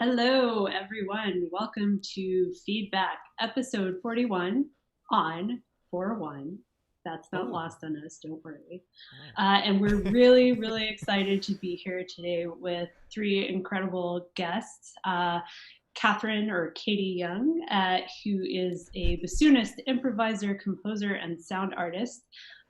Hello, everyone. Welcome to Feedback, episode 41 on 4-1. That's not lost on us, don't worry. And we're really, really excited to be here today with three incredible guests. Katherine or Katie Young, who is a bassoonist, improviser, composer, and sound artist.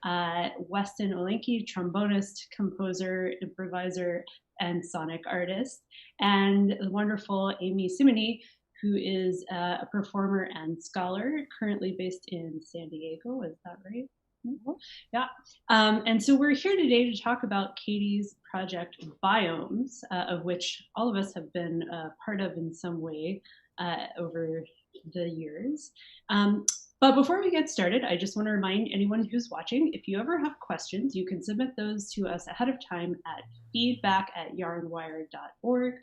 Weston Olenke, trombonist, composer, improviser, and sonic artist. And the wonderful Amy Cimini, who is a performer and scholar, currently based in San Diego. Is that right? Mm-hmm. Yeah. And so we're here today to talk about Katie's project Biomes, of which all of us have been part of in some way over the years. But before we get started, I just want to remind anyone who's watching, if you ever have questions, you can submit those to us ahead of time at feedback@yarnwire.org,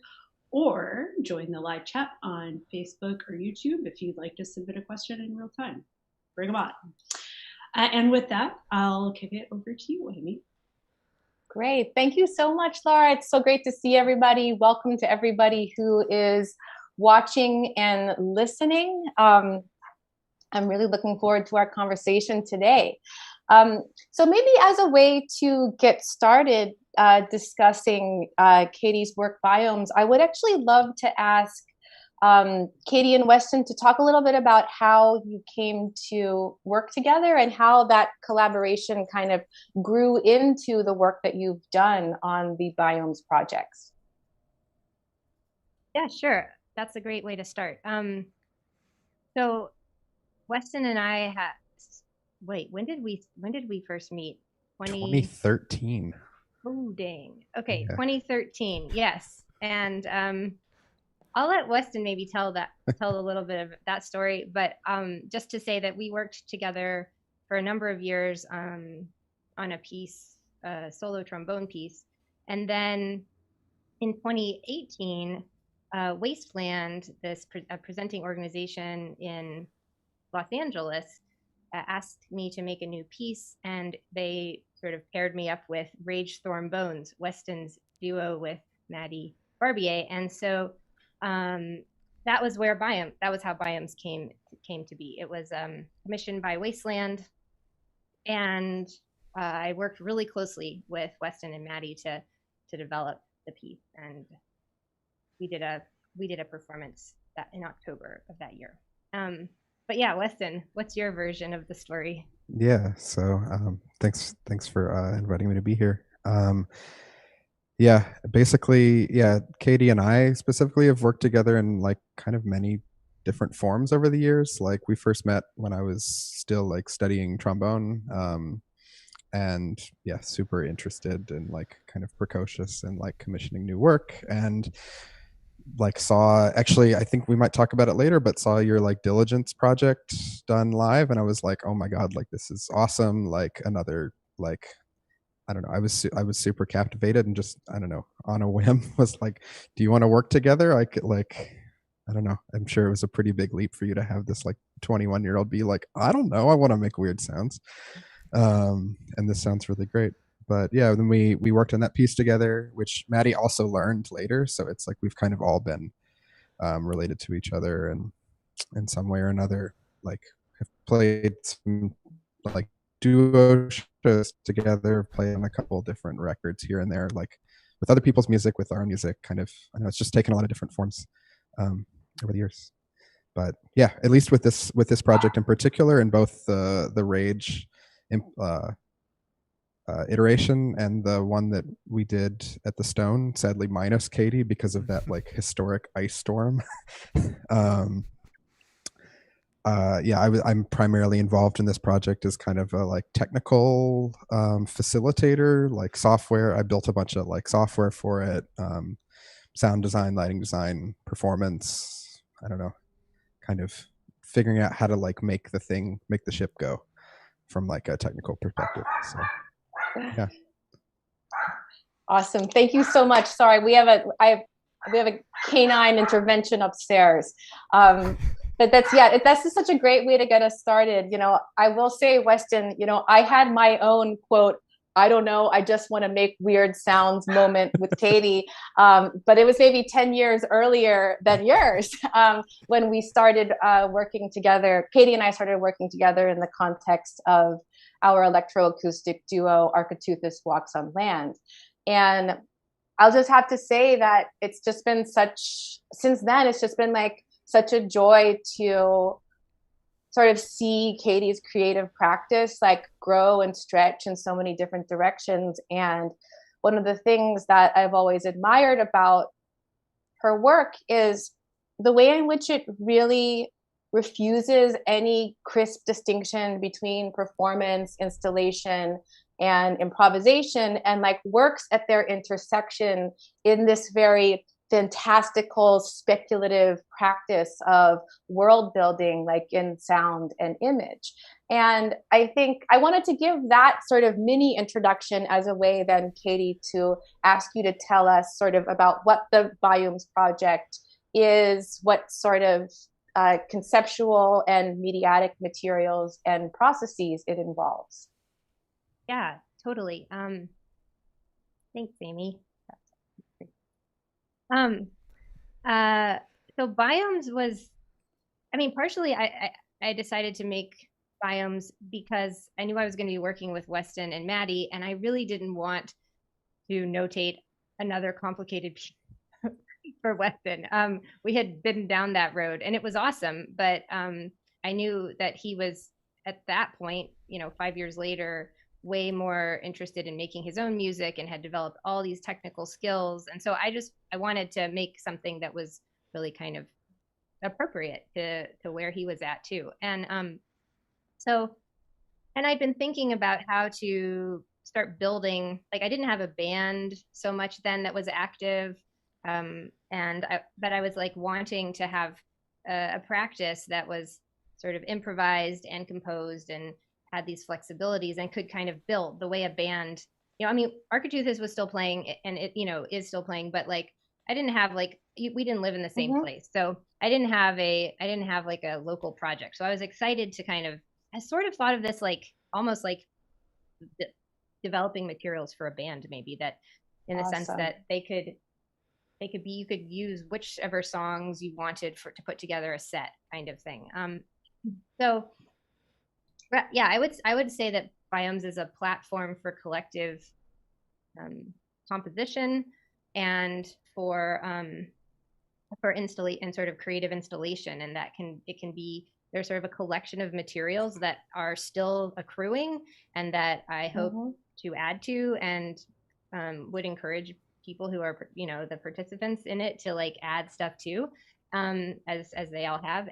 or join the live chat on Facebook or YouTube if you'd like to submit a question in real time. Bring them on. And with that, I'll kick it over to you, Amy. Great. Thank you so much, Laura. It's so great to see everybody. Welcome to everybody who is watching and listening. I'm really looking forward to our conversation today. So maybe as a way to get started discussing Katie's work, Biomes, I would actually love to ask Katie and Weston to talk a little bit about how you came to work together and how that collaboration kind of grew into the work that you've done on the Biomes projects. Yeah, sure. That's a great way to start. So Weston and I when did we first meet? 2013. Oh, dang. Okay, Yeah. 2013. Yes. And I'll let Weston maybe tell a little bit of that story, but just to say that we worked together for a number of years on a piece, a solo trombone piece. And then in 2018, Wasteland, this presenting organization in Los Angeles, asked me to make a new piece, and they sort of paired me up with Rage Thorn Bones, Weston's duo with Maddie Barbier. And so that was how Biomes came to be. It was commissioned by Wasteland, and I worked really closely with Weston and Maddie to develop the piece, and we did a performance in October of that year. But yeah, Weston, what's your version of the story? Yeah, so thanks for inviting me to be here. Yeah, basically, yeah, Katie and I specifically have worked together in like kind of many different forms over the years. Like we first met when I was still like studying trombone, and yeah, super interested and like kind of precocious and like commissioning new work, and like actually I think we might talk about it later, but saw your like Diligence project done live, and I was like, oh my god, like this is awesome. Like another, like, I don't know, I was super captivated, and just, I don't know, on a whim was like, do you want to work together? I could, like, I don't know, I'm sure it was a pretty big leap for you to have this like 21-year-old be like, I don't know, I want to make weird sounds, and this sounds really great. But yeah, then we worked on that piece together, which Maddie also learned later. So it's like we've kind of all been related to each other, and in some way or another, like have played some like duo shows together, played on a couple different records here and there, like with other people's music, with our music, kind of. I know it's just taken a lot of different forms over the years. But yeah, at least with this project in particular, in both the Rage iteration and the one that we did at the Stone, sadly minus Katie because of that like historic ice storm. I'm primarily involved in this project as kind of a like technical facilitator, like software. I built a bunch of like software for it, sound design, lighting design, performance. I don't know, kind of figuring out how to like make the ship go from like a technical perspective. So yeah. Awesome. Thank you so much. Sorry, we have a canine intervention upstairs. But that's just such a great way to get us started. You know, I will say, Weston, you know, I had my own quote I don't know, I just want to make weird sounds moment with Katie. But it was maybe 10 years earlier than yours when we started working together. Katie and I started working together in the context of our electroacoustic duo, Architeuthis Walks on Land. And I'll just have to say that it's just been since then, it's just been like such a joy to sort of see Katie's creative practice like grow and stretch in so many different directions. And one of the things that I've always admired about her work is the way in which it really refuses any crisp distinction between performance, installation, and improvisation, and like works at their intersection in this very fantastical, speculative practice of world building, like in sound and image. And I think I wanted to give that sort of mini introduction as a way then, Katie, to ask you to tell us sort of about what the Volumes Project is, what sort of conceptual and mediatic materials and processes it involves. Yeah, totally. Thanks, Amy. So Biomes was, I mean, partially I decided to make Biomes because I knew I was going to be working with Weston and Maddie, and I really didn't want to notate another complicated piece for Weston. We had been down that road and it was awesome, but I knew that he was at that point, 5 years later, way more interested in making his own music and had developed all these technical skills. And so I wanted to make something that was really kind of appropriate to where he was at too. And and I'd been thinking about how to start building, like I didn't have a band so much then that was active. But I was like wanting to have a practice that was sort of improvised and composed and had these flexibilities and could kind of build the way a band, I mean, Architeuthis was still playing and it, is still playing, but like, I didn't have like, we didn't live in the same place. So I didn't have like a local project. So I was excited to I sort of thought of this like, almost like developing materials for a band, maybe, that in the sense that you could use whichever songs you wanted to put together a set kind of thing. So yeah, I would say that Biomes is a platform for collective composition and for installation and sort of creative installation, and it can be, there's sort of a collection of materials that are still accruing and that I hope to add to, and would encourage people who are the participants in it to like add stuff too, as they all have.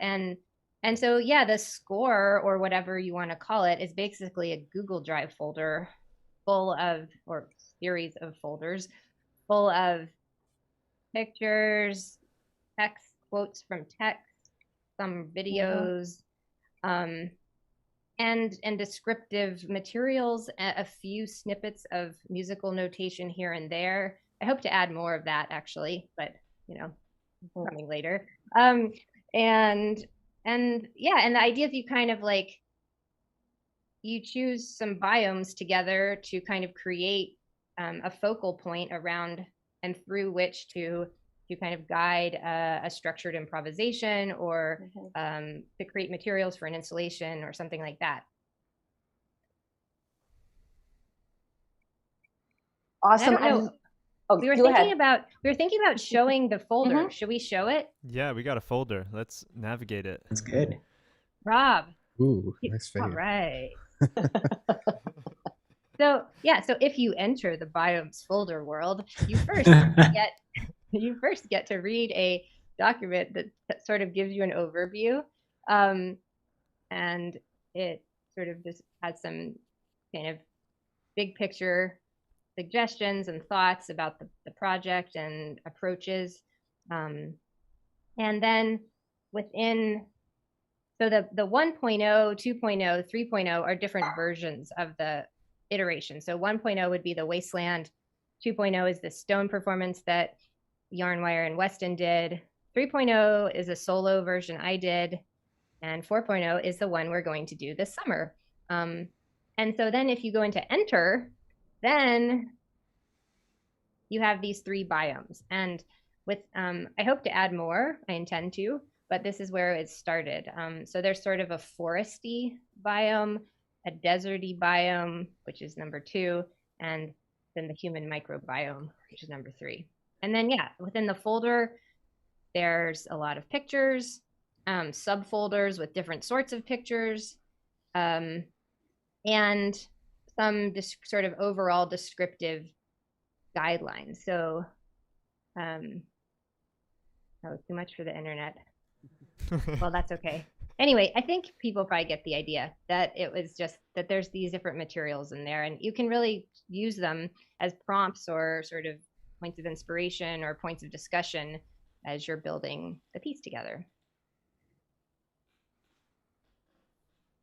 And so, yeah, the score, or whatever you want to call it, is basically a Google Drive folder full of, or series of folders full of pictures, text, quotes from text, some videos, and descriptive materials, a few snippets of musical notation here and there. I hope to add more of that actually, but coming later. And yeah, and the idea is you kind of like, you choose some biomes together to kind of create a focal point around and through which to kind of guide a structured improvisation, or to create materials for an installation or something like that. Awesome. We were thinking about showing the folder. Should we show it? Yeah, we got a folder. Let's navigate it. That's good. Rob. Ooh, nice fade. All right. So if you enter the Biomes folder world, you first get to read a document that sort of gives you an overview, and it sort of just has some kind of big picture suggestions and thoughts about the project and approaches, and then within, so the 1.0, 2.0, 3.0 are different versions of the iteration. So 1.0 would be the Wasteland, 2.0 is the Stone performance that Yarnwire and Weston did, 3.0 is a solo version I did, and 4.0 is the one we're going to do this summer. And so then if you go into enter, then you have these 3 biomes. And with, I hope to add more, I intend to, but this is where it started. So there's sort of a foresty biome, a deserty biome, which is number 2, and then the human microbiome, which is number 3. And then, yeah, within the folder, there's a lot of pictures, subfolders with different sorts of pictures, and some sort of overall descriptive guidelines. So, that was too much for the internet. Well, that's okay. Anyway, I think people probably get the idea that it was just that there's these different materials in there, and you can really use them as prompts or sort of points of inspiration or points of discussion as you're building the piece together.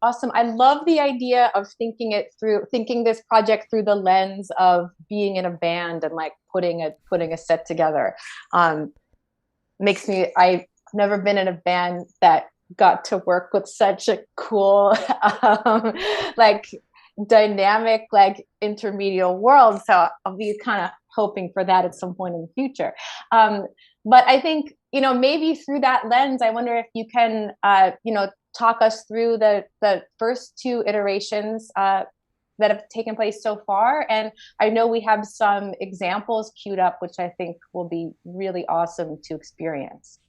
Awesome. I love the idea of thinking this project through the lens of being in a band and like putting a set together. I've never been in a band that got to work with such a cool, like dynamic, like intermediate world. So I'll be kind of hoping for that at some point in the future. But I think, maybe through that lens, I wonder if you can, talk us through the first 2 iterations that have taken place so far. And I know we have some examples queued up, which I think will be really awesome to experience.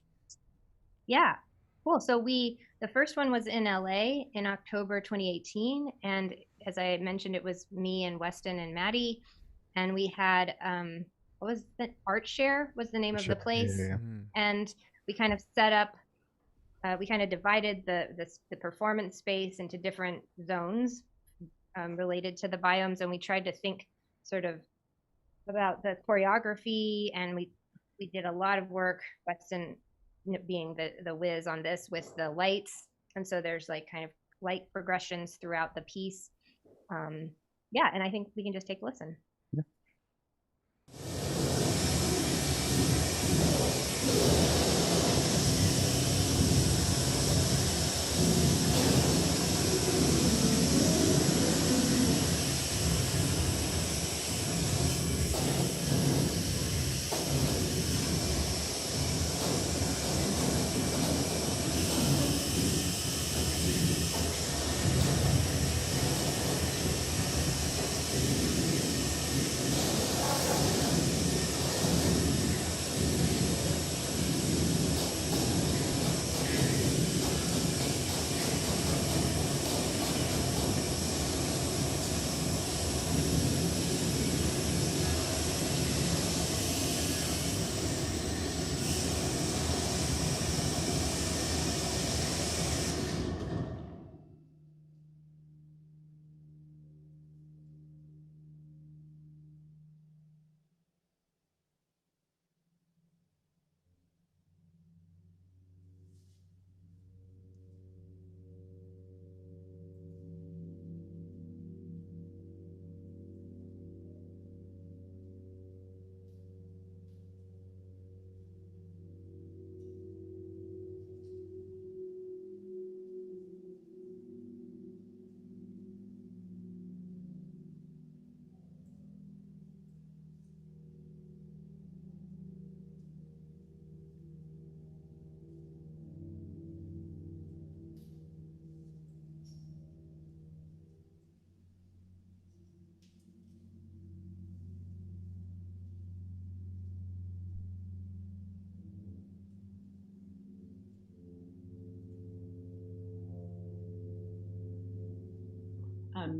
Yeah, cool. So the first one was in LA in October 2018. And as I mentioned, it was me and Weston and Maddie. And we had, what was the Art Share was the name of the place. Yeah. And we kind of set up, we kind of divided the performance space into different zones related to the biomes. And we tried to think sort of about the choreography. And we did a lot of work, Weston being the whiz on this with the lights. And so there's like kind of light progressions throughout the piece. Yeah, and I think we can just take a listen. Yeah.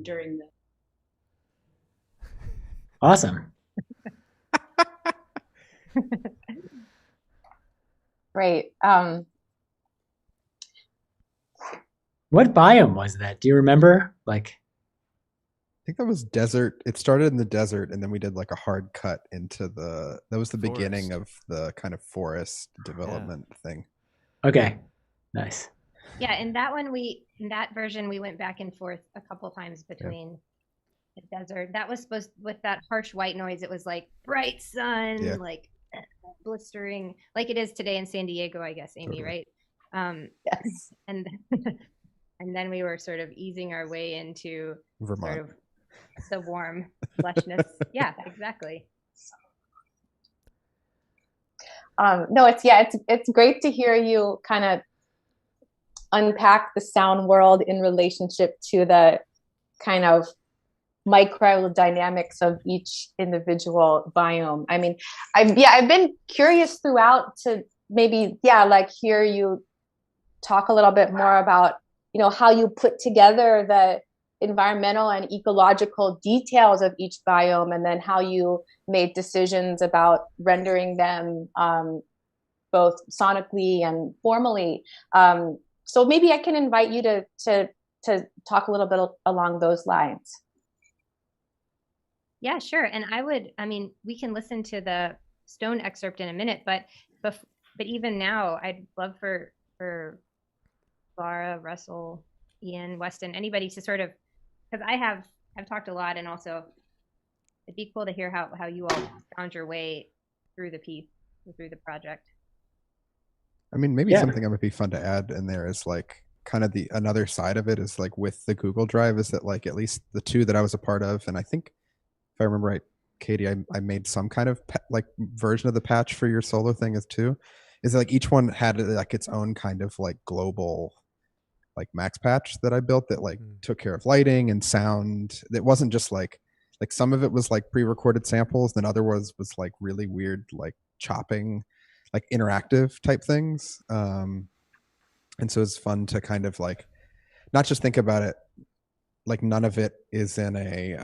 During the Awesome. Great. What biome was that? Do you remember? Like, I think that was desert. It started in the desert, and then we did like a hard cut into that was the beginning of the kind of forest development thing. okay, nice. Yeah, in that version, we went back and forth a couple times between the desert. That was supposed, with that harsh white noise, it was like bright sun, like blistering, like it is today in San Diego, I guess, Amy, right? Yes. And and then we were sort of easing our way into Vermont. sort of the warm lushness. Yeah, exactly. No, it's great to hear you kind of unpack the sound world in relationship to the kind of micro dynamics of each individual biome. I mean, I've been curious throughout to maybe like hear you talk a little bit more about, you know, how you put together the environmental and ecological details of each biome, and then how you made decisions about rendering them both sonically and formally. So maybe I can invite you to talk a little bit along those lines. Yeah, sure. And I mean, we can listen to the Stone excerpt in a minute, but even now, I'd love for Laura, Russell, Ian, Weston, anybody to sort of, because I've talked a lot, and also it'd be cool to hear how you all found your way through the piece, through the project. I mean, maybe something that would be fun to add in there is like kind of the another side of it is like with the Google Drive is that like at least the two that I was a part of, and I think if I remember right, Katie, I made some kind of like version of the patch for your solo thing as too. Is like each one had like its own kind of like global like max patch that I built that like took care of lighting and sound. It wasn't just like some of it was like pre-recorded samples, then other was like really weird like chopping, like interactive type things. And so it's fun to kind of like not just think about it like none of it is in a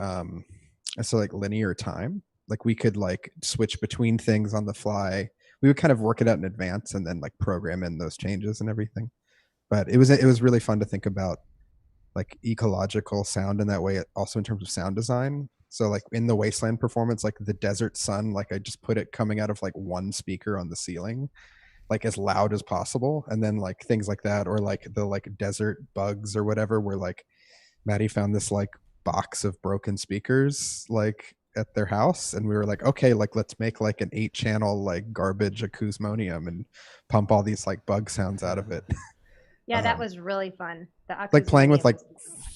so like linear time. Like we could like switch between things on the fly. We would kind of work it out in advance and then like program in those changes and everything. But it was really fun to think about like ecological sound in that way, also in terms of sound design. So like in the Wasteland performance, like the desert sun, like I just put it coming out of like one speaker on the ceiling, like as loud as possible. And then like things like that, or like the like desert bugs or whatever, where like Maddie found this like box of broken speakers like at their house, and we were like, okay, like let's make like an 8-channel like garbage acousmonium and pump all these like bug sounds out of it. Yeah, that was really fun. Like playing with like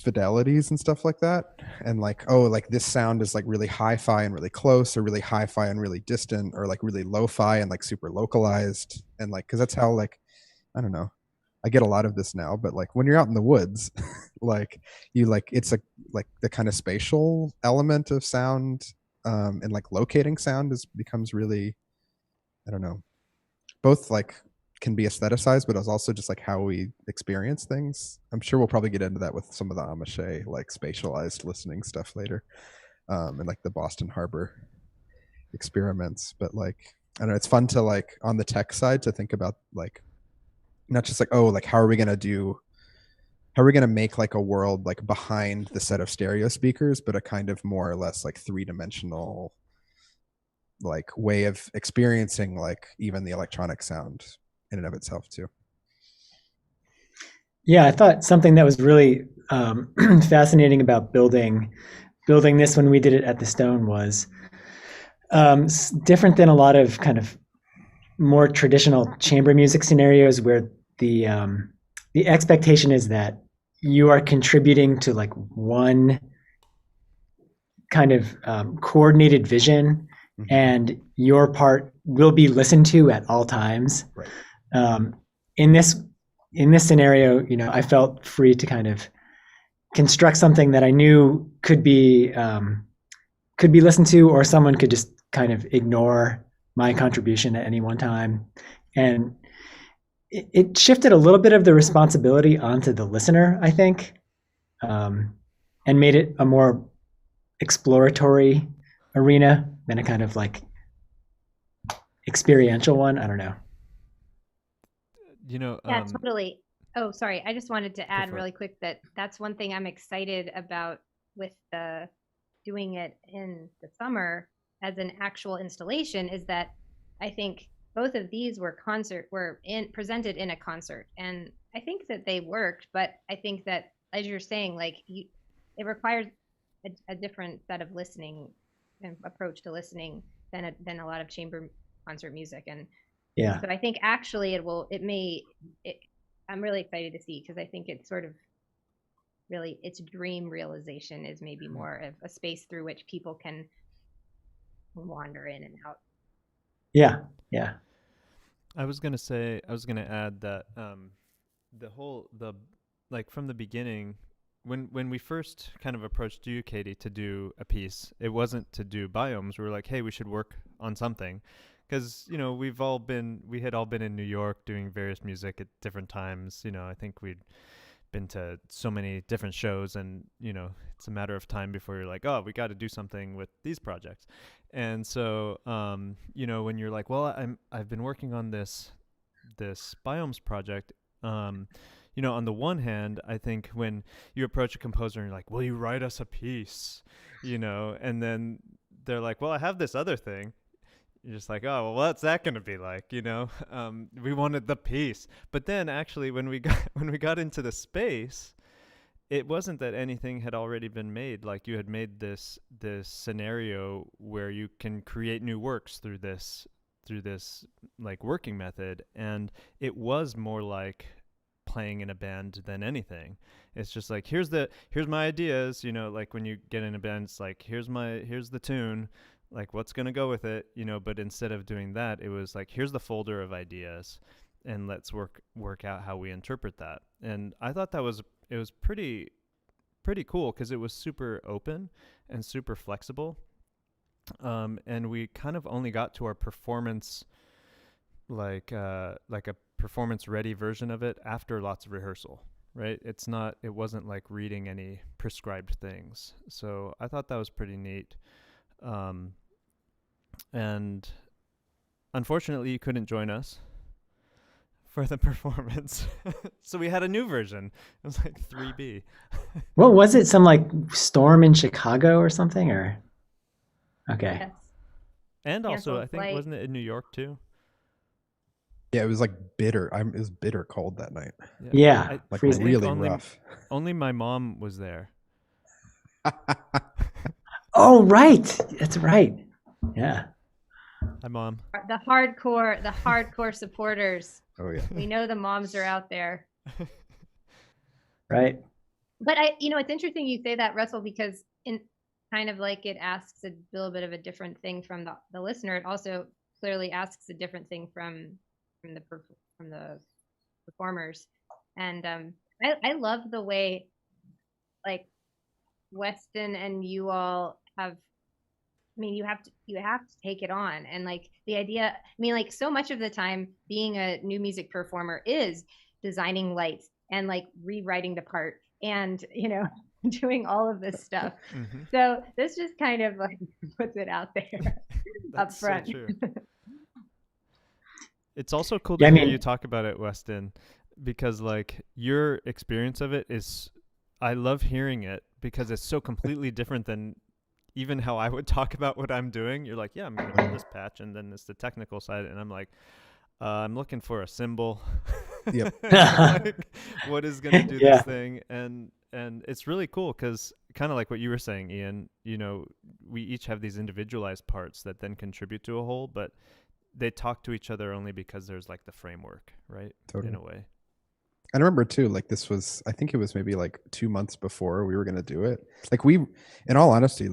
fidelities and stuff like that, and like, oh, like this sound is like really hi-fi and really close, or really hi-fi and really distant, or like really lo-fi and like super localized. And like, because that's how like, I don't know, I get a lot of this now, but like when you're out in the woods, like you like it's a like the kind of spatial element of sound, and like locating sound becomes really, I don't know, both like can be aestheticized, but it's also just like how we experience things. I'm sure we'll probably get into that with some of the Amish like spatialized listening stuff later, and like the Boston Harbor experiments. But like, I don't know, it's fun to like on the tech side to think about like not just like, oh, like how are we going to make like a world like behind the set of stereo speakers, but a kind of more or less like 3-dimensional like way of experiencing like even the electronic sound in and of itself too. Yeah, I thought something that was really fascinating about building this when we did it at the Stone was different than a lot of kind of more traditional chamber music scenarios where the expectation is that you are contributing to like one kind of coordinated vision, and your part will be listened to at all times. Right. In this scenario, you know, I felt free to kind of construct something that I knew could be listened to, or someone could just kind of ignore my contribution at any one time. And it shifted a little bit of the responsibility onto the listener, I think, and made it a more exploratory arena than a kind of like experiential one. I don't know. You know, yeah, totally. Oh, sorry. I just wanted to add really quick that that's one thing I'm excited about with the doing it in the summer as an actual installation, is that I think both of these were presented in a concert, and I think that they worked. But I think that, as you're saying, like it requires a different set of listening and approach to listening than a lot of chamber concert music. And yeah, so I think actually I'm really excited to see, because I think it's sort of really its dream realization is maybe more of a space through which people can wander in and out. Yeah. Yeah. I was gonna add that like from the beginning, when we first kind of approached you, Katie, to do a piece, it wasn't to do biomes. We were like, hey, we should work on something, because we had all been in New York doing various music at different times. I think we'd been to so many different shows, and it's a matter of time before you're like, oh, we got to do something with these projects. And so when you're like, well, I've been working on this biomes project, on the one hand, I think when you approach a composer and you're like, will you write us a piece, and then they're like, well, I have this other thing. You're just like, oh, well, what's that going to be like? We wanted the piece. But then actually when we got into the space, it wasn't that anything had already been made. Like, you had made this scenario where you can create new works through this like working method, and it was more like playing in a band than anything. It's just like, here's my ideas, like when you get in a band, it's like, here's the tune, like what's going to go with it, but instead of doing that, it was like, here's the folder of ideas and let's work out how we interpret that. And I thought it was pretty cool, because it was super open and super flexible. And we kind of only got to our performance, like a performance ready version of it, after lots of rehearsal, right? It wasn't like reading any prescribed things. So I thought that was pretty neat. And unfortunately you couldn't join us for the performance. So we had a new version. It was like 3B. What was it? Some like storm in Chicago or something, or? Okay. Yes. And also, Canceled I think, flight. wasn't it in New York too? Yeah, it was like bitter. It was bitter cold that night. Yeah. Like freezing. really rough. Only my mom was there. Oh, right. That's right. Yeah. Hi, Mom. The hardcore supporters. Oh yeah. We know the moms are out there. Right. But it's interesting you say that, Russell, because in kind of like it asks a little bit of a different thing from the listener. It also clearly asks a different thing from the performers. And I love the way, like, Weston and you all have. I mean, you have to take it on, and like the idea. I mean, like, so much of the time, being a new music performer is designing lights and like rewriting the part, and doing all of this stuff. Mm-hmm. So this just kind of like puts it out there up front. So true. It's also cool to hear you talk about it, Weston, because like your experience of it is, I love hearing it, because it's so completely different than even how I would talk about what I'm doing. You're like, yeah, I'm going to build this patch, and then it's the technical side, and I'm like, I'm looking for a symbol. Yep. Like, what is going to do this thing? And it's really cool, because kind of like what you were saying, Ian, we each have these individualized parts that then contribute to a whole, but they talk to each other only because there's like the framework, right? Totally. In a way. I remember too, like I think it was maybe like 2 months before we were going to do it. Like in all honesty,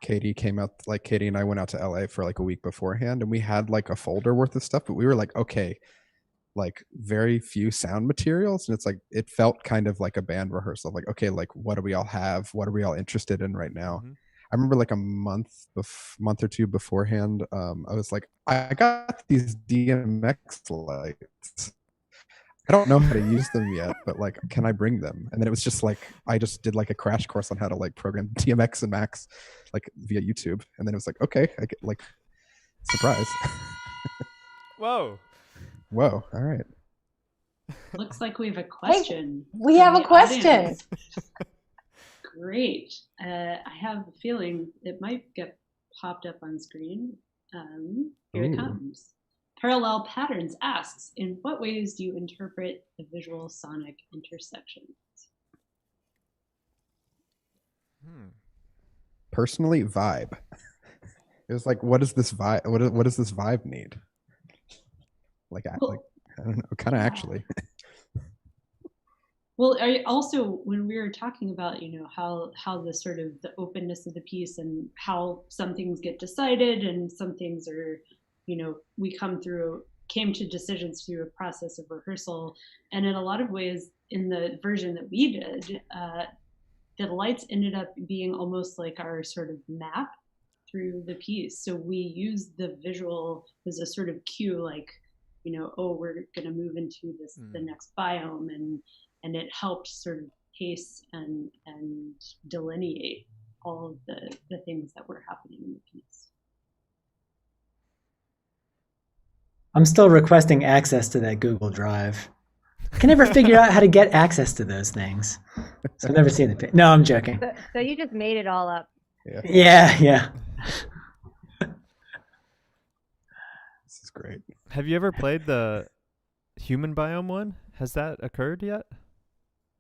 Katie and I went out to LA for like a week beforehand, and we had like a folder worth of stuff, but we were like, okay, like very few sound materials. And it's like, it felt kind of like a band rehearsal. Like, okay, like what do we all have? What are we all interested in right now? Mm-hmm. I remember like a month or two beforehand, I was like, I got these DMX lights. I don't know how to use them yet, but like, can I bring them? And then it was just like, I just did like a crash course on how to like program DMX and Max, like via YouTube. And then it was like, okay, I get like, surprise. Whoa. All right. Looks like we have a question. We have a question. Audience. Great. I have a feeling it might get popped up on screen. Here it comes. Parallel Patterns asks, in what ways do you interpret the visual sonic intersections? Personally, vibe. It was like, what is this vibe? What does this vibe need? Like I don't know, kind of actually. Well, also when we were talking about, you know, how the sort of the openness of the piece and how some things get decided and some things are, you know, we came to decisions through a process of rehearsal. And in a lot of ways, in the version that we did, the lights ended up being almost like our sort of map through the piece. So we used the visual as a sort of cue, like, you know, oh, we're going to move into this the next biome, and it helped sort of pace and delineate all of the things that were happening in the piece. I'm still requesting access to that Google Drive. I can never figure out how to get access to those things. So I've never seen the picture. No, I'm joking. So you just made it all up. Yeah. This is great. Have you ever played the human biome one? Has that occurred yet?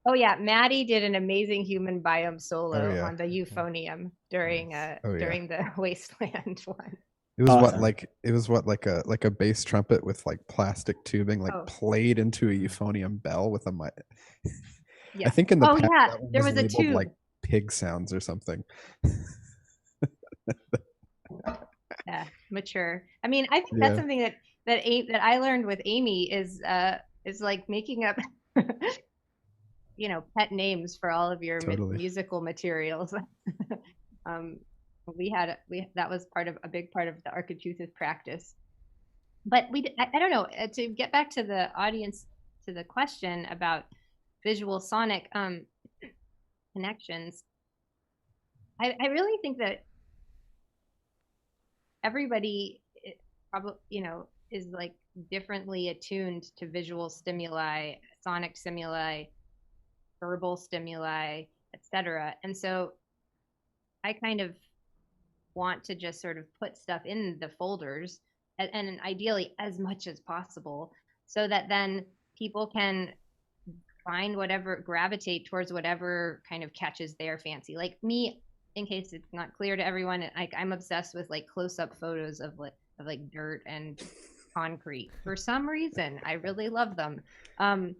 Oh yeah, Maddie did an amazing human biome solo yeah. on the euphonium during during the wasteland one. It was Awesome. like a bass trumpet with like plastic tubing played into a euphonium bell with a mic. Yeah. I think in the past yeah, that one there was a labeled tube. like pig sounds or something. Yeah, mature. I mean, I think that's something that I learned with Amy is like making up you know, pet names for all of your musical materials. That was a big part of the Archituthis practice. But I don't know, to get back to the audience, to the question about visual sonic connections, I really think that everybody probably, you know, is like differently attuned to visual stimuli, sonic stimuli, verbal stimuli, etc. And so I kind of want to just sort of put stuff in the folders and ideally as much as possible, so that then people can find gravitate towards whatever kind of catches their fancy. Like me, in case it's not clear to everyone, I'm obsessed with like close-up photos of like dirt and concrete for some reason. I really love them. And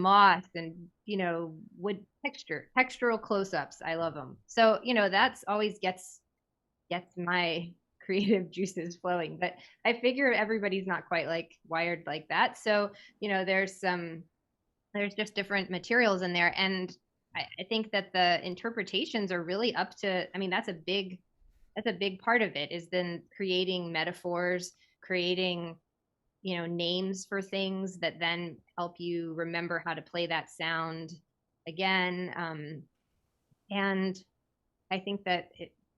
moss and, you know, wood textural close-ups. I love them. So, you know, that's always gets my creative juices flowing. But I figure everybody's not quite like wired like that. So, you know, there's just different materials in there. And I think that the interpretations are really up to, I mean, that's a big part of it, is then creating metaphors, creating, you know, names for things that then help you remember how to play that sound again. And I think that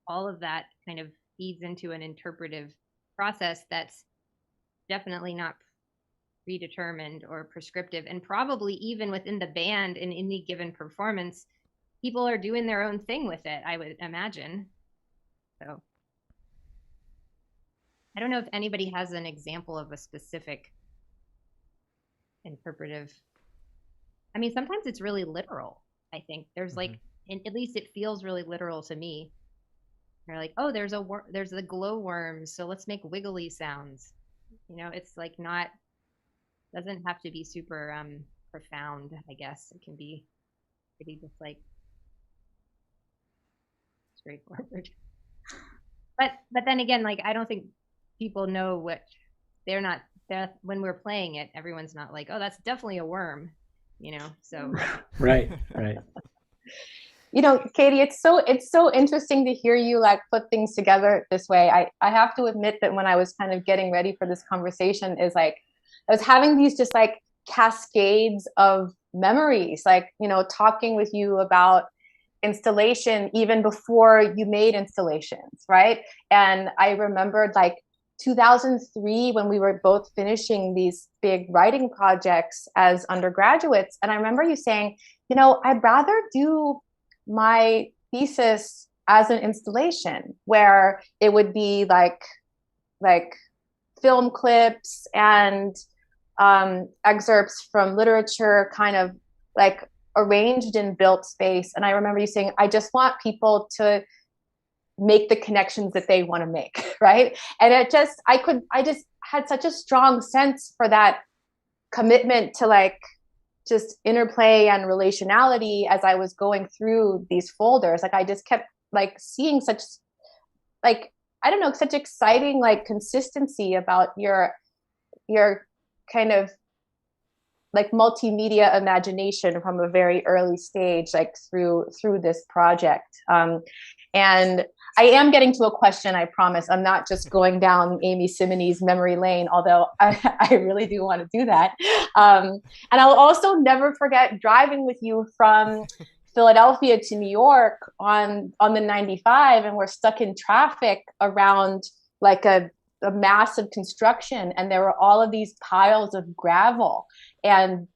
all of that kind of feeds into an interpretive process that's definitely not predetermined or prescriptive. And probably even within the band in any given performance, people are doing their own thing with it, I would imagine. So I don't know if anybody has an example of a specific interpretive. I mean, sometimes it's really literal. I think there's like, at least it feels really literal to me. They're like, oh, there's the glowworms, so let's make wiggly sounds. You know, it's like doesn't have to be super profound, I guess. It can be pretty just like straightforward. But then again, like, I don't think people know what when we're playing it, everyone's not like, oh, that's definitely a worm, you know. So right. You know, Katie, it's so interesting to hear you like put things together this way. I have to admit that when I was kind of getting ready for this conversation, is like I was having these just like cascades of memories, like, you know, talking with you about installation even before you made installations, right? And I remembered like 2003 when we were both finishing these big writing projects as undergraduates. And I remember you saying, you know, I'd rather do my thesis as an installation where it would be like film clips and excerpts from literature kind of like arranged in built space. And I remember you saying, I just want people to make the connections that they want to make, right? And I just had such a strong sense for that commitment to like just interplay and relationality as I was going through these folders. Like I just kept like seeing such, like, I don't know, such exciting like consistency about your kind of like multimedia imagination from a very early stage, like through this project. And I am getting to a question, I promise. I'm not just going down Amy Cimini's memory lane, although I really do want to do that. And I'll also never forget driving with you from Philadelphia to New York on the 95, and we're stuck in traffic around like a massive construction, and there were all of these piles of gravel and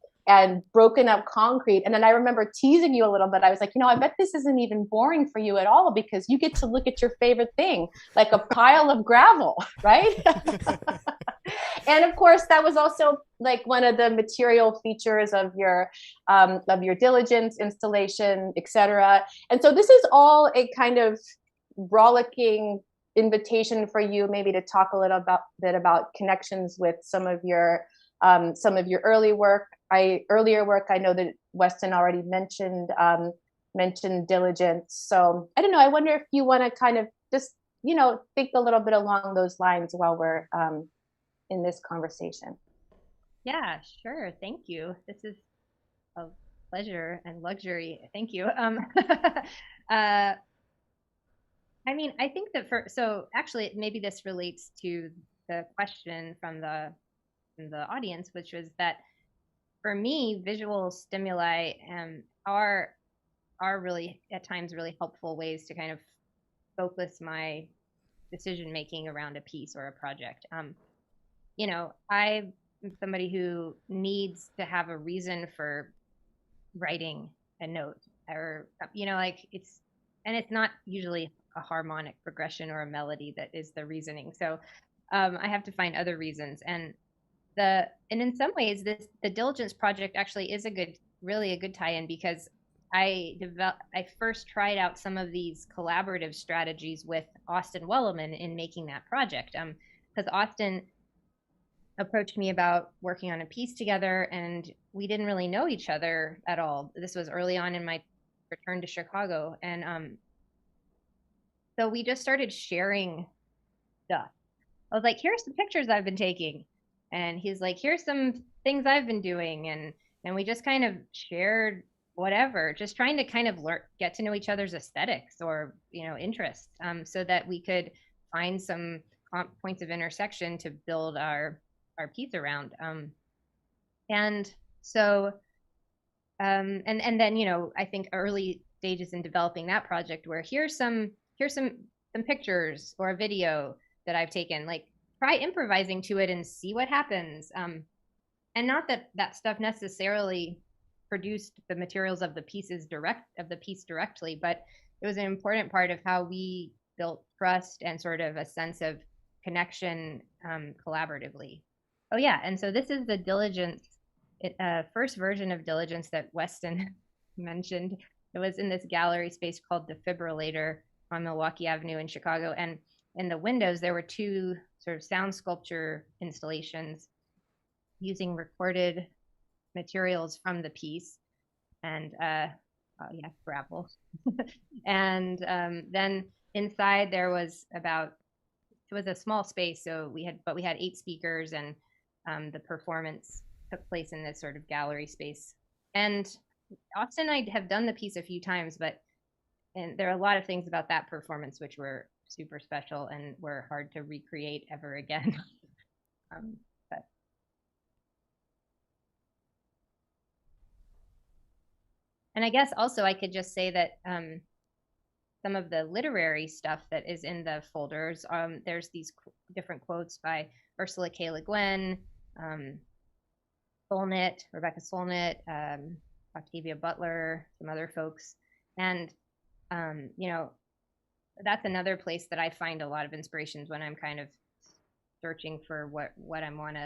broken up concrete. And then I remember teasing you a little bit. I was like, I bet this isn't even boring for you at all, because you get to look at your favorite thing, like a pile of gravel, right? And of course, that was also like one of the material features of your diligence installation, etc. And so this is all a kind of rollicking invitation for you maybe to talk a little bit about connections with some of your earlier work. I know that Weston already mentioned diligence. So I don't know. I wonder if you want to kind of just think a little bit along those lines while we're in this conversation. Yeah, sure. Thank you. This is a pleasure and luxury. Thank you. I mean, I think that so actually maybe this relates to the question from the audience, which was that for me, visual stimuli are really at times really helpful ways to kind of focus my decision making around a piece or a project. I'm somebody who needs to have a reason for writing a note, or like it's not usually a harmonic progression or a melody that is the reasoning. So I have to find other reasons. And in some ways, the Diligence project actually is really a good tie-in, because I first tried out some of these collaborative strategies with Austin Welleman in making that project. Because Austin approached me about working on a piece together, and we didn't really know each other at all. This was early on in my return to Chicago, and so we just started sharing stuff. I was like, here's the pictures I've been taking. And he's like, here's some things I've been doing. And we just kind of shared whatever, just trying to kind of get to know each other's aesthetics or, interests, so that we could find some points of intersection to build our piece around. And so, and then, I think early stages in developing that project were here's some pictures or a video that I've taken, like try improvising to it and see what happens. And not that stuff necessarily produced the materials of the piece directly, but it was an important part of how we built trust and sort of a sense of connection collaboratively. Oh yeah, and so this is the Diligence, first version of Diligence that Weston mentioned. It was in this gallery space called Defibrillator on Milwaukee Avenue in Chicago. And in the windows, there were two sort of sound sculpture installations using recorded materials from the piece, and gravel. And then inside there was it was a small space, so we had 8 speakers, and the performance took place in this sort of gallery space. And Austin and I have done the piece a few times, and there are a lot of things about that performance which were super special and were hard to recreate ever again. And I guess also I could just say that some of the literary stuff that is in the folders, there's these different quotes by Ursula K. Le Guin, Rebecca Solnit, Octavia Butler, some other folks. And that's another place that I find a lot of inspirations when I'm kind of searching for what I want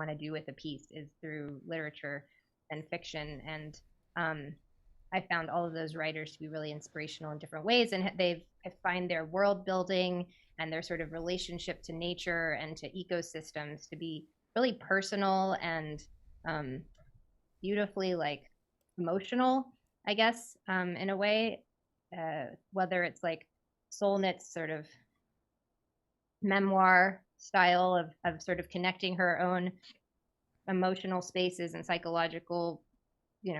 to do with a piece, is through literature and fiction. And I found all of those writers to be really inspirational in different ways, and I find their world building and their sort of relationship to nature and to ecosystems to be really personal and beautifully like emotional, I guess, in a way, whether it's like Solnit's sort of memoir style of sort of connecting her own emotional spaces and psychological,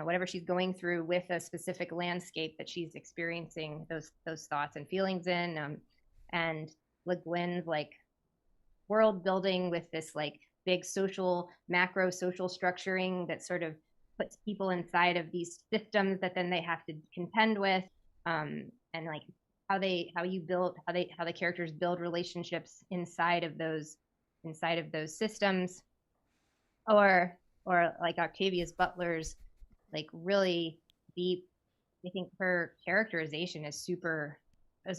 whatever she's going through with a specific landscape that she's experiencing those thoughts and feelings in, and Le Guin's like world building with this like big macro social structuring that sort of puts people inside of these systems that then they have to contend with, and like how the characters build relationships inside of those systems, or like Octavia's Butler's like really deep. I think her characterization is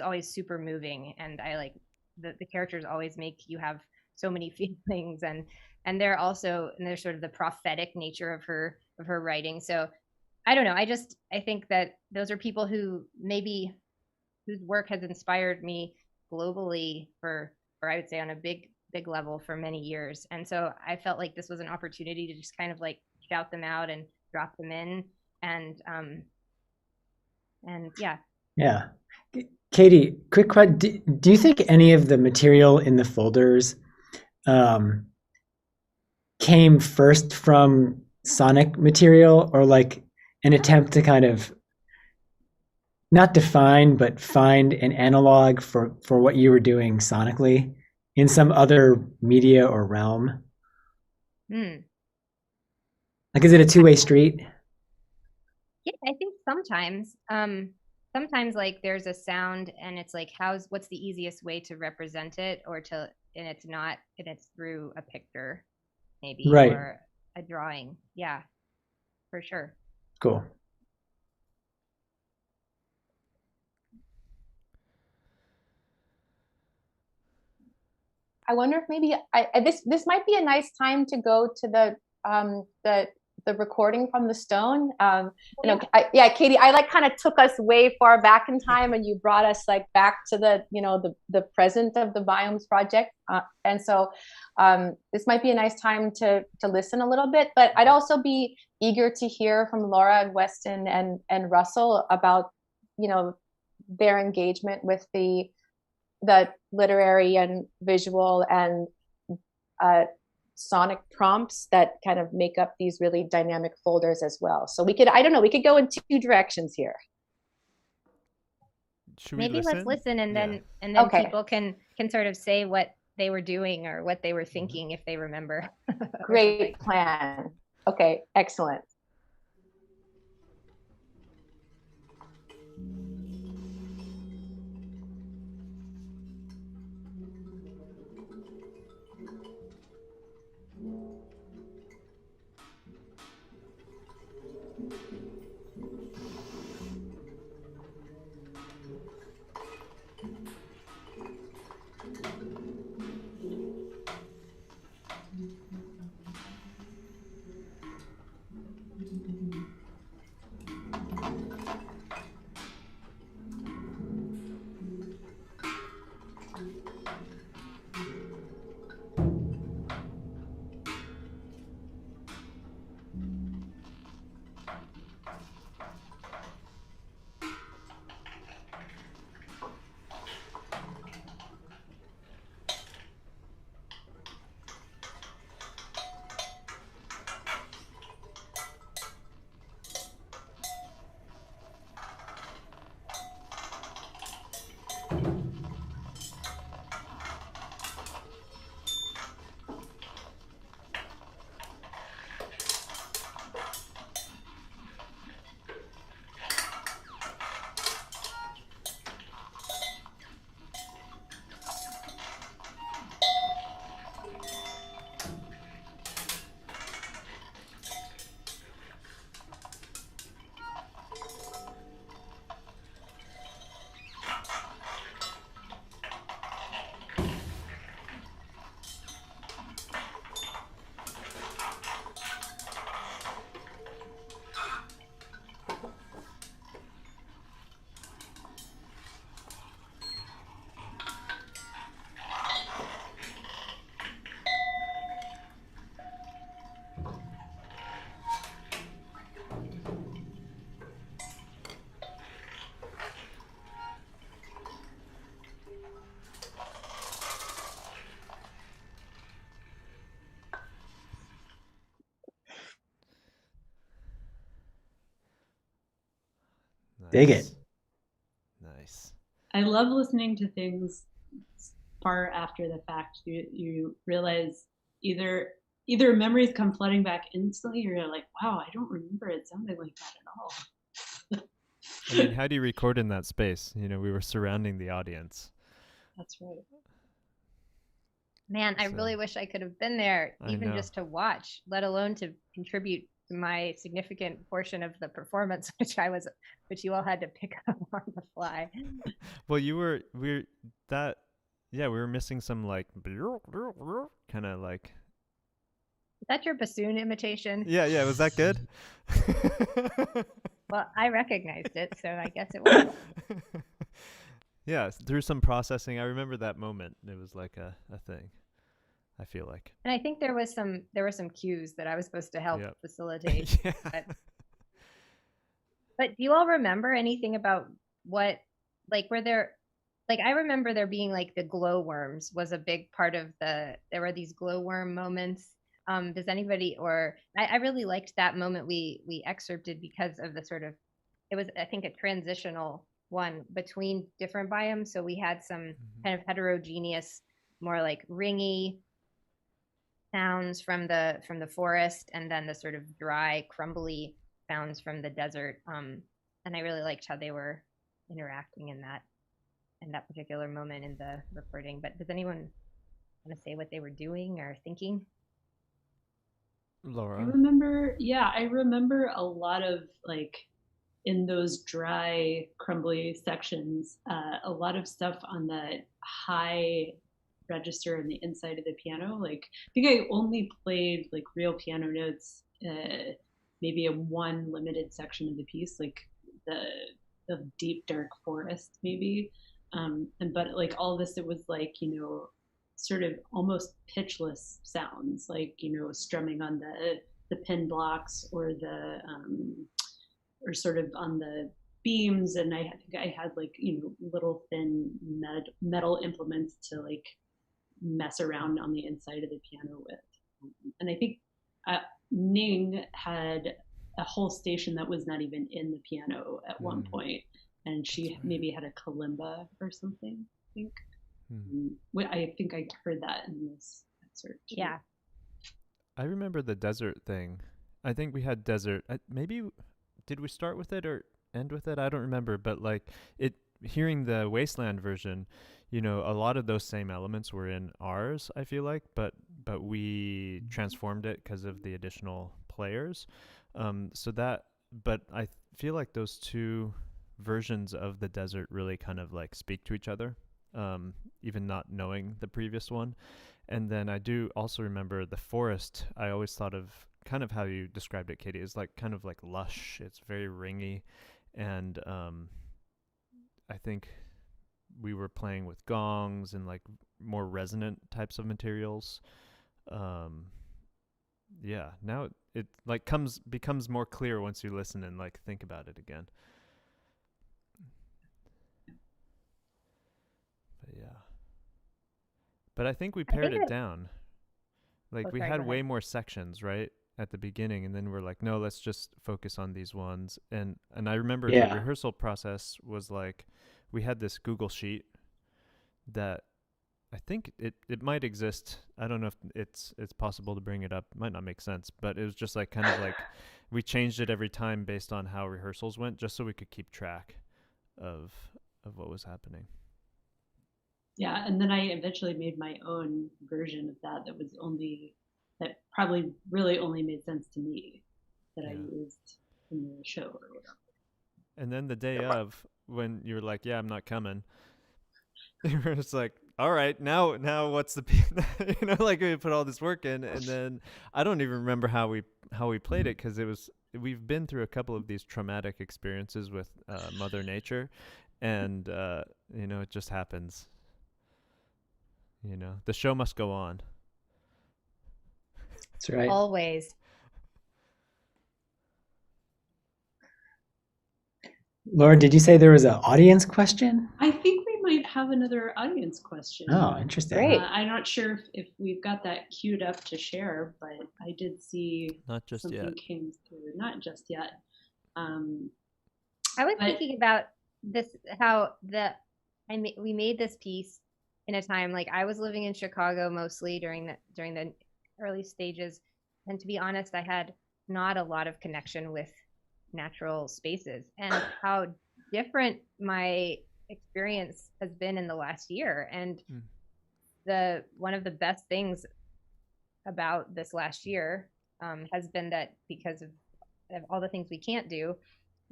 always super moving, and I like the characters always make you have so many feelings, and they're sort of the prophetic nature of her writing. So I don't know. I think that those are people whose work has inspired me globally for I would say on a big level for many years. And so I felt like this was an opportunity to just kind of like shout them out and drop them in, and yeah. Yeah. Katie, quick question. Do you think any of the material in the folders came first from sonic material, or like an attempt to kind of not define but find an analog for what you were doing sonically in some other media or realm? Like, is it a two-way street? Yeah, I think sometimes like there's a sound and it's like what's the easiest way to represent it, and it's through a picture maybe, right, or a drawing. Yeah, for sure. Cool. I wonder if maybe this might be a nice time to go to the recording from the Stone. Katie, I like kind of took us way far back in time, and you brought us like back to the present of the Biomes project, and so this might be a nice time to listen a little bit. But I'd also be eager to hear from Laura and Weston and Russell about their engagement with the literary and visual and sonic prompts that kind of make up these really dynamic folders as well. So we could go in two directions here. Maybe let's listen, and then okay. People can sort of say what they were doing or what they were thinking if they remember. Great plan. Okay, excellent. Dig it. Nice. I love listening to things far after the fact. You realize either memories come flooding back instantly, or you're like, wow, I don't remember it sounding like that at all. I mean, how do you record in that space? You know, we were surrounding the audience. That's right. Man, I really wish I could have been there, even just to watch, let alone to contribute to my significant portion of the performance, which you all had to pick up on the fly. Well, we were missing some like kind of like. Is that your bassoon imitation? Yeah. Was that good? Well, I recognized it, so I guess it was. Yeah, through some processing, I remember that moment. It was like a thing, I feel like. And I think there were some cues that I was supposed to help facilitate. Yeah. But do you all remember anything about what, like, were there, like, I remember there being like the glowworms was a big part of there were these glowworm moments. Does anybody, or I really liked that moment we excerpted because of the sort of, it was, I think, a transitional one between different biomes. So we had some kind of heterogeneous, more like ringy sounds from the forest, and then the sort of dry, crumbly sounds from the desert. And I really liked how they were interacting in that particular moment in the recording. But does anyone want to say what they were doing or thinking? Laura. I remember a lot of, like, in those dry, crumbly sections, a lot of stuff on the high register on the inside of the piano. Like, I think I only played like real piano notes, maybe in one limited section of the piece, like the deep dark forest, maybe. But like all this, it was like, sort of almost pitchless sounds, like, strumming on the pin blocks or or sort of on the beams. And I think I had like, little thin metal implements to like mess around on the inside of the piano with. And I think Ning had a whole station that was not even in the piano at one point, and she maybe had a kalimba or something, I think. I think I heard that in this excerpt. Yeah. I remember the desert thing. I think we had desert. Maybe did we start with it or end with it? I don't remember. But like hearing the Wasteland version, a lot of those same elements were in ours, I feel like, but we transformed it because of the additional players. But I feel like those two versions of the desert really kind of like speak to each other. Even not knowing the previous one. And then I do also remember the forest. I always thought of kind of how you described it, Katie, is like kind of like lush. It's very ringy. And I think we were playing with gongs and like more resonant types of materials. Yeah, now it like becomes more clear once you listen and like think about it again. Yeah. But I think we pared it down. Like we had way more sections, right? At the beginning, and then we're like, no, let's just focus on these ones. And I remember the rehearsal process was like, we had this Google sheet that I think it might exist. I don't know if it's possible to bring it up. It might not make sense, but it was just like kind of like we changed it every time based on how rehearsals went, just so we could keep track of what was happening. Yeah, and then I eventually made my own version of that probably really only made sense to me, that I used in the show or whatever. And then the day of, when you were like, yeah, I'm not coming, you were just like, all right, now what's the like we put all this work in, and then I don't even remember how we played it, because we've been through a couple of these traumatic experiences with Mother Nature, and it just happens. The show must go on. That's right. Always. Laura, did you say there was an audience question? I think we might have another audience question. Oh, interesting. Great. I'm not sure if we've got that queued up to share, but I did see not just something yet. Came through. Not just yet. I was But- thinking about this, how we made this piece in a time, like I was living in Chicago mostly during the early stages, and to be honest, I had not a lot of connection with natural spaces, and how different my experience has been in the last year. And one of the best things about this last year has been that because of all the things we can't do,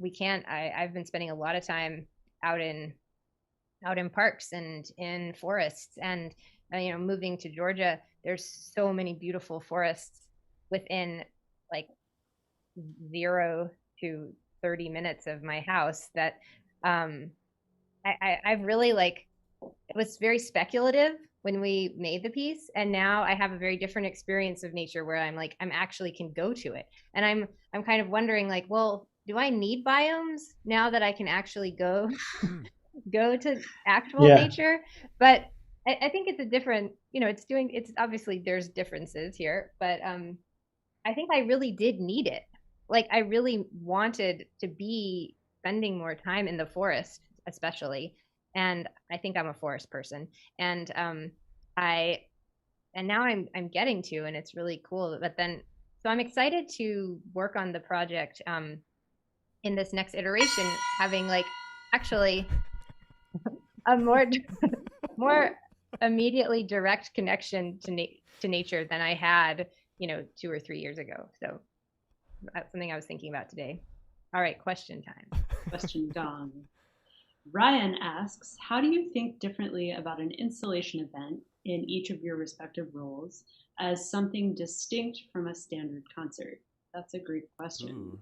I've been spending a lot of time out in parks and in forests, and moving to Georgia, there's so many beautiful forests within like 0 to 30 minutes of my house that I've really it was very speculative when we made the piece, and now I have a very different experience of nature where I'm actually can go to it, and I'm kind of wondering well, do I need biomes now that I can actually go to actual nature? But I think it's a different, it's obviously there's differences here, but I think I really did need it. I really wanted to be spending more time in the forest, especially. And I think I'm a forest person. And now I'm getting to, and it's really cool. But then, so I'm excited to work on the project in this next iteration, having actually a more immediately direct connection to nature than I had 2 or 3 years ago. So that's something I was thinking about today. All right, question time. Question gone. Ryan asks, how do you think differently about an installation event in each of your respective roles as something distinct from a standard concert? That's a great question. Ooh.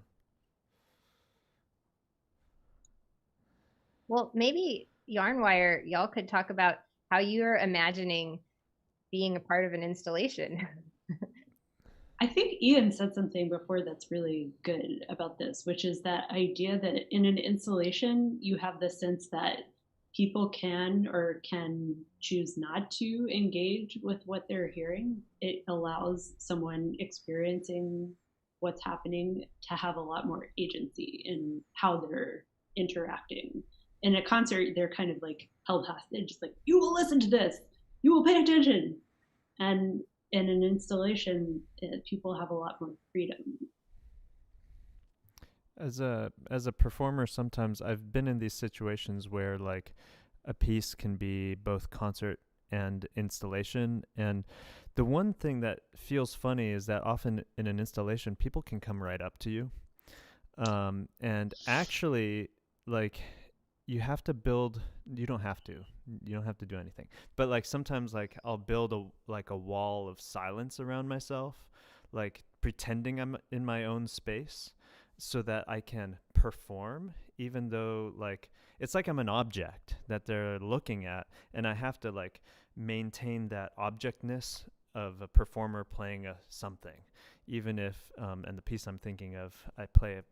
Well, maybe Yarnwire, y'all could talk about how you're imagining being a part of an installation. I think Ian said something before that's really good about this, which is that idea that in an installation, you have the sense that people can choose not to engage with what they're hearing. It allows someone experiencing what's happening to have a lot more agency in how they're interacting. In a concert, they're kind of held hostage, just you will listen to this, you will pay attention. And in an installation, people have a lot more freedom. As a performer, sometimes I've been in these situations where a piece can be both concert and installation, and the one thing that feels funny is that often in an installation, people can come right up to you, and actually you have to build. You don't have to do anything, but sometimes I'll build a wall of silence around myself, pretending I'm in my own space, so that I can perform, even though it's I'm an object that they're looking at, and I have to maintain that objectness of a performer playing something, even if and the piece I'm thinking of, I play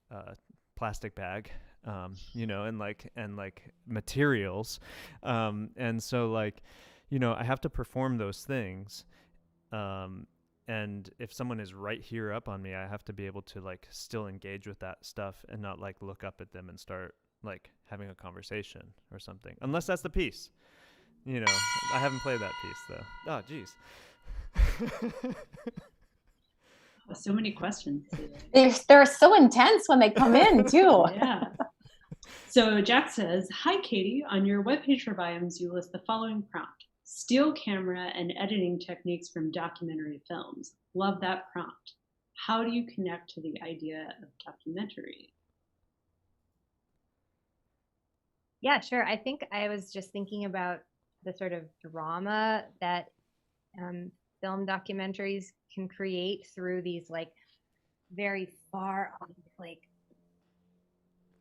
a plastic bag, and materials, and so I have to perform those things, and if someone is right here up on me, I have to be able to still engage with that stuff and not look up at them and start having a conversation or something, unless that's the piece. I haven't played that piece though. Oh geez. So many questions today. They're so intense when they come in too. Yeah. So Jack says, hi, Katie. On your webpage for Biomes, you list the following prompt: still camera and editing techniques from documentary films. Love that prompt. How do you connect to the idea of documentary? Yeah, sure. I think I was just thinking about the sort of drama that film documentaries can create through these very far off,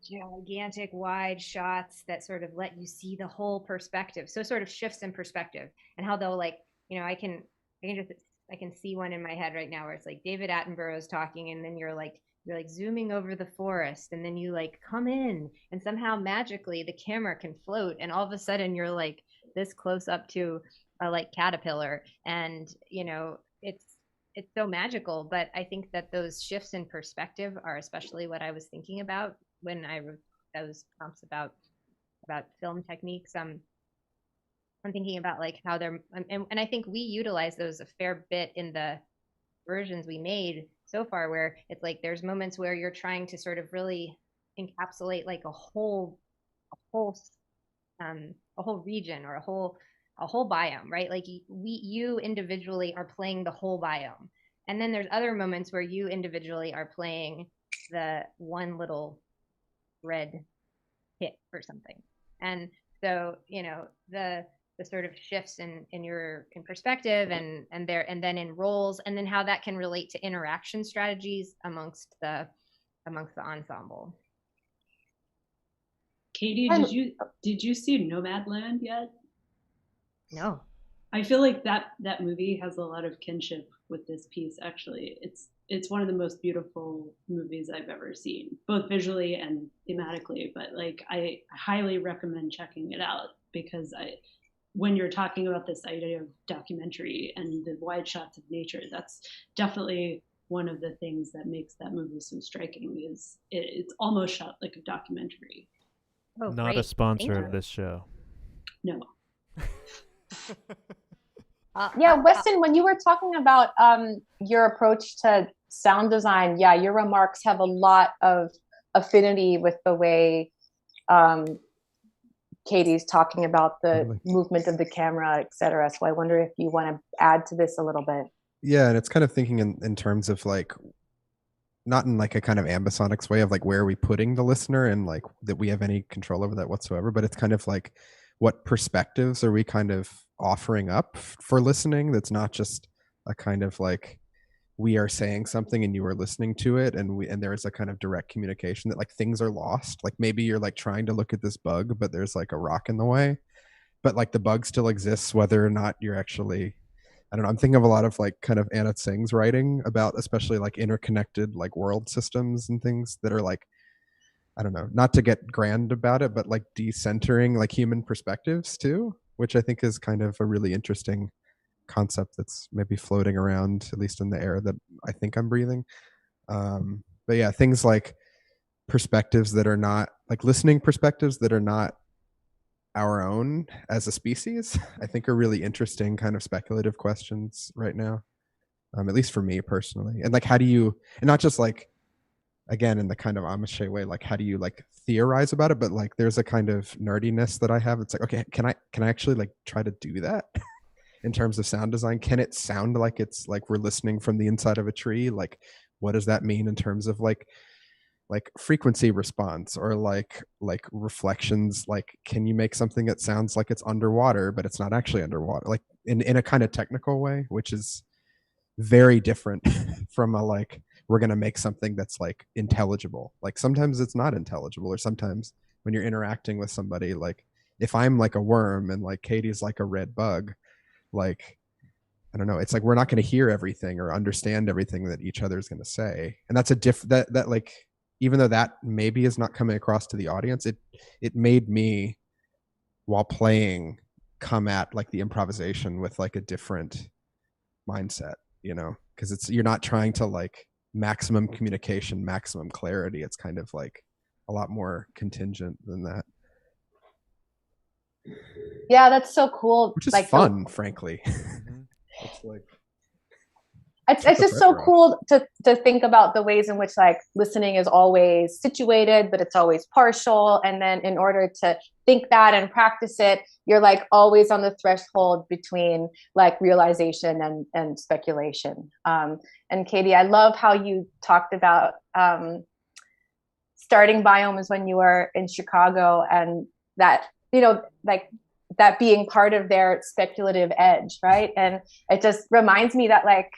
gigantic wide shots that sort of let you see the whole perspective. So sort of shifts in perspective, and how they'll I can see one in my head right now where it's David Attenborough's talking, and then you're zooming over the forest, and then you come in, and somehow magically the camera can float, and all of a sudden you're this close up to a caterpillar, and it's so magical. But I think that those shifts in perspective are especially what I was thinking about when I wrote those prompts about film techniques. I'm thinking about like how they're, and I think we utilize those a fair bit in the versions we made so far, where it's like there's moments where you're trying to sort of really encapsulate like a whole region or a whole biome, right? Like you individually are playing the whole biome, and then there's other moments where you individually are playing the one little red hit or something. And so, you know, the sort of shifts in perspective and then in roles, and then how that can relate to interaction strategies amongst the ensemble. Katie, did you see Nomadland yet? No. I feel like that movie has a lot of kinship with this piece. Actually, it's one of the most beautiful movies I've ever seen, both visually and thematically. But like, I highly recommend checking it out, because when you're talking about this idea of documentary and the wide shots of nature, that's definitely one of the things that makes that movie so striking. Is it's almost shot like a documentary. Oh, not great. a sponsor of this show. No. Yeah, Weston, when you were talking about your approach to sound design, yeah, your remarks have a lot of affinity with the way Katie's talking about the movement of the camera, et cetera. So I wonder if you want to add to this a little bit. Yeah, and it's kind of thinking in terms of like, not in like a kind of ambisonics way of like, where are we putting the listener and like that we have any control over that whatsoever, but it's kind of like, what perspectives are we kind of offering up for listening that's not just a kind of like, we are saying something and you are listening to it, and there is a kind of direct communication that like things are lost. Like maybe you're like trying to look at this bug, but there's like a rock in the way, but like the bug still exists whether or not you're actually, I don't know. I'm thinking of a lot of like kind of Anna Tsing's writing about especially like interconnected like world systems and things that are like, I don't know, not to get grand about it, but like decentering like human perspectives too, which I think is kind of a really interesting concept that's maybe floating around, at least in the air that I think I'm breathing. But yeah, things like perspectives that are not like listening perspectives that are not our own as a species, I think are really interesting kind of speculative questions right now, at least for me personally. And like, how do you, and not just like, again, in the kind of Amish way, like how do you like theorize about it, but like there's a kind of nerdiness that I have. It's like, okay, can I actually like try to do that in terms of sound design? Can it sound like it's like we're listening from the inside of a tree? Like, what does that mean in terms of like frequency response or like reflections? Like, can you make something that sounds like it's underwater, but it's not actually underwater? Like in a kind of technical way, which is very different from a like, we're going to make something that's like intelligible. Like sometimes it's not intelligible, or sometimes when you're interacting with somebody, like if I'm like a worm and like Katie's like a red bug, like, I don't know, it's like we're not going to hear everything or understand everything that each other is going to say. And that's that like, even though that maybe is not coming across to the audience, it made me, while playing, come at like the improvisation with like a different mindset, you know, because it's, you're not trying to like maximum communication, maximum clarity. It's kind of like a lot more contingent than that. Yeah, that's so cool. Which is like fun, frankly. It's like, it's just so cool to think about the ways in which like listening is always situated, but it's always partial. And then in order to think that and practice it, you're like always on the threshold between like realization and speculation. And Katie, I love how you talked about starting Biomes when you were in Chicago, and that, you know, like that being part of their speculative edge, right? And it just reminds me that like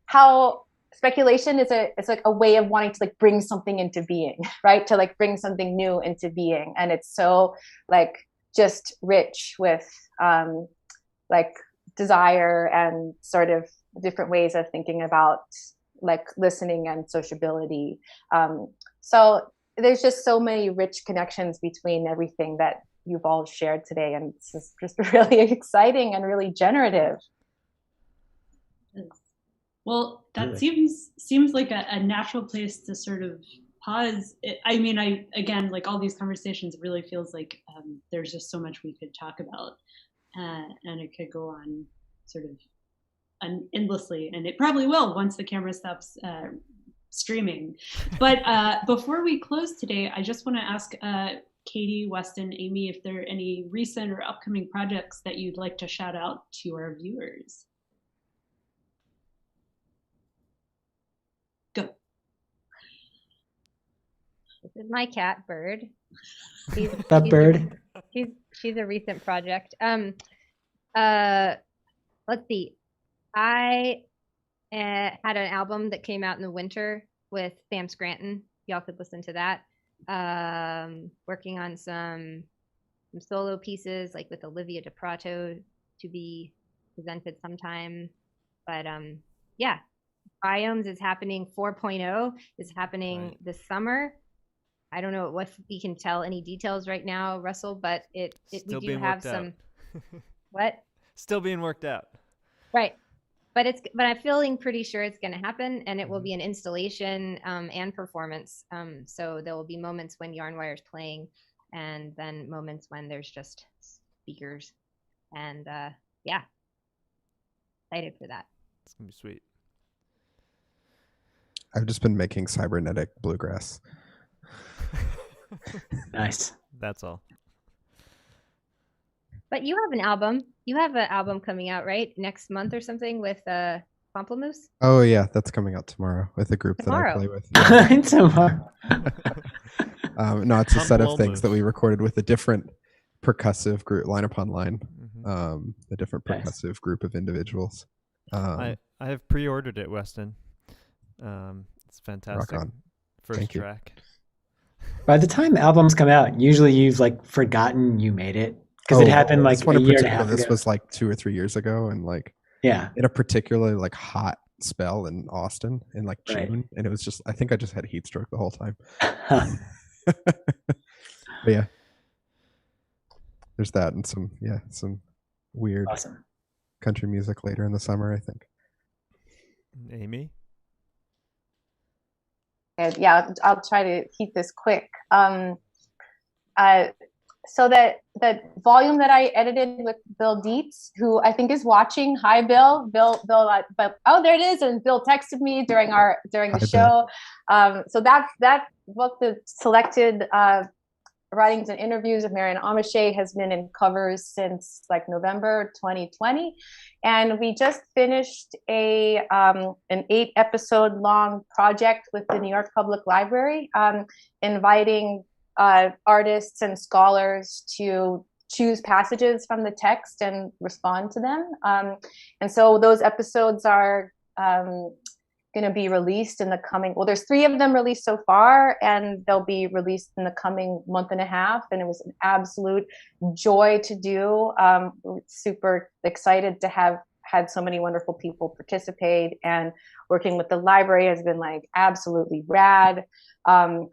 how speculation is it's like a way of wanting to like bring something into being, right? To like bring something new into being. And it's so like just rich with like desire and sort of different ways of thinking about like listening and sociability. So there's just so many rich connections between everything that you've all shared today. And it's just really exciting and really generative. Well, that seems like a natural place to sort of pause. I mean, again, like all these conversations, it really feels like there's just so much we could talk about, and it could go on sort of endlessly, and it probably will once the camera stops streaming. But before we close today, I just want to ask Katie, Weston, Amy, if there are any recent or upcoming projects that you'd like to shout out to our viewers. Go. This is my cat, Bird. Bird. She's a recent project. Let's see. I had an album that came out in the winter with Sam Scranton. Y'all could listen to that. Working on some solo pieces, like with Olivia DePrato, to be presented sometime. But yeah, Biomes is happening. 4.0 is happening this summer. I don't know if we can tell any details right now, Russell, but we do have some. What? Still being worked out. Right. But I'm feeling pretty sure it's going to happen, and it will be an installation and performance. So there will be moments when Yarnwire's playing, and then moments when there's just speakers. And yeah, excited for that. It's gonna be sweet. I've just been making cybernetic bluegrass. Nice. That's all. But you have an album. You have an album coming out, right? Next month or something with Pomplamoose? Oh yeah, that's coming out tomorrow with a group Tomorrow. that I play with. Tomorrow. No, it's a set of things that we recorded with a different percussive group, line upon line, a different percussive group of individuals. I have pre-ordered it, Weston. It's fantastic. Rock on. First track. By the time albums come out, usually you've like forgotten you made it because it happened like a year and a half ago. This was like 2 or 3 years ago, and like in a particularly like hot spell in Austin in like June, and it was just I think I just had heat stroke the whole time. But yeah, there's that and some weird country music later in the summer, I think. Amy? Yeah, I'll try to keep this quick. So that volume that I edited with Bill Dietz, who I think is watching. Hi, Bill. Bill. But oh, there it is. And Bill texted me during the show. So that book, the selected writings and interviews of Marianne Amiche, has been in covers since like November 2020, and we just finished an 8-episode long project with the New York Public Library, inviting artists and scholars to choose passages from the text and respond to them. And so those episodes are going to be released in the coming, there's 3 of them released so far, and they'll be released in the coming month and a half. And it was an absolute joy to do. Super excited to have had so many wonderful people participate, and working with the library has been like absolutely rad. I'm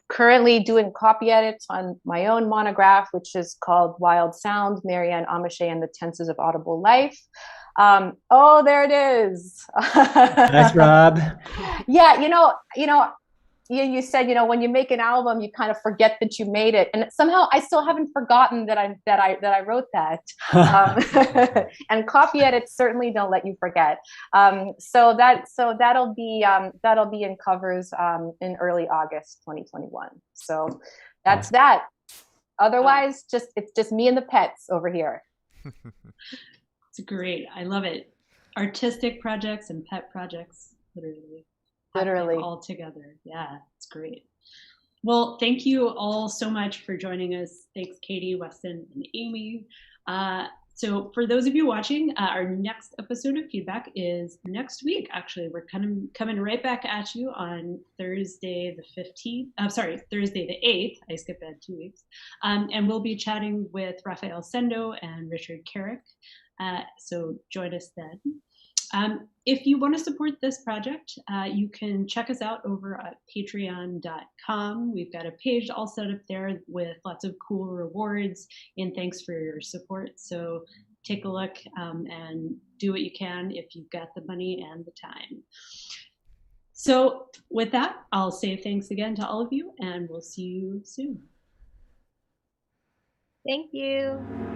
currently doing copy edits on my own monograph, which is called Wild Sound, Marianne Amiche and the Tenses of Audible Life. Oh, there it is. Nice, Rob. Yeah, you said, when you make an album, you kind of forget that you made it, and somehow I still haven't forgotten that I wrote that. And copy edits certainly don't let you forget. So that'll be in covers in early August 2021. So that's that. Otherwise, it's just me and the pets over here. It's great. I love it. Artistic projects and pet projects, literally all together. Yeah, it's great. Well, thank you all so much for joining us. Thanks, Katie, Weston, and Amy. So for those of you watching, our next episode of Feedback is next week. Actually, we're coming right back at you on Thursday the 15th. Thursday the 8th. I skipped ahead 2 weeks. And we'll be chatting with Raphael Sendo and Richard Carrick. So join us then. If you want to support this project, you can check us out over at patreon.com. We've got a page all set up there with lots of cool rewards and thanks for your support. So take a look and do what you can if you've got the money and the time. So with that, I'll say thanks again to all of you, and we'll see you soon. Thank you.